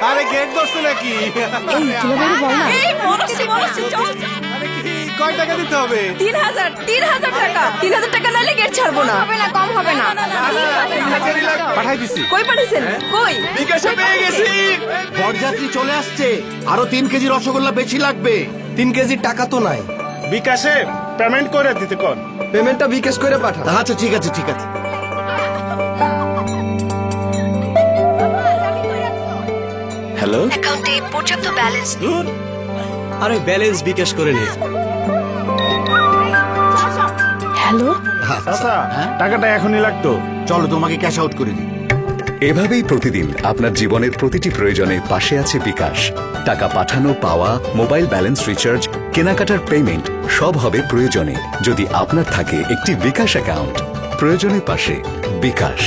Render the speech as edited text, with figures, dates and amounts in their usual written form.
আরে গেট ধরছে নাকি? আরে কি কয় টাকা দিতে হবে? 3,000 টাকা। 3,000 টাকা নাইলে গেট ছাড়বো না। হবে না, কম হবে না। পাঠাই দিছি। কই পাঠাইছেন? কই? বিকাশে পেয়ে গেছি। বরযাত্রী চলে আসছে, আরো 3 কেজি রসগোল্লা বেশি লাগবে। 3 কেজির টাকা তো নাই। বিকাশে পেমেন্ট করে দিতে কোন? পেমেন্টটা বিকাশ করে পাঠা। আচ্ছা ঠিক আছে ঠিক আছে। হ্যালো, অ্যাকাউন্টে পর্যাপ্ত ব্যালেন্স নেই। আরে ব্যালেন্স বিকাশ করে নে। হ্যালো, আচ্ছা টাকাটা এখনই লাগতো। চলো তোমাকে ক্যাশ আউট করে দিই। এভাবেই প্রতিদিন আপনার জীবনের প্রতিটি প্রয়োজনে পাশে আছে বিকাশ। টাকা পাঠানো, পাওয়া, মোবাইল ব্যালেন্স রিচার্জ, কেনাকাটার পেমেন্ট সব হবে প্রয়োজনে, যদি আপনার থাকে একটি বিকাশ অ্যাকাউন্ট। প্রয়োজনের পাশে বিকাশ।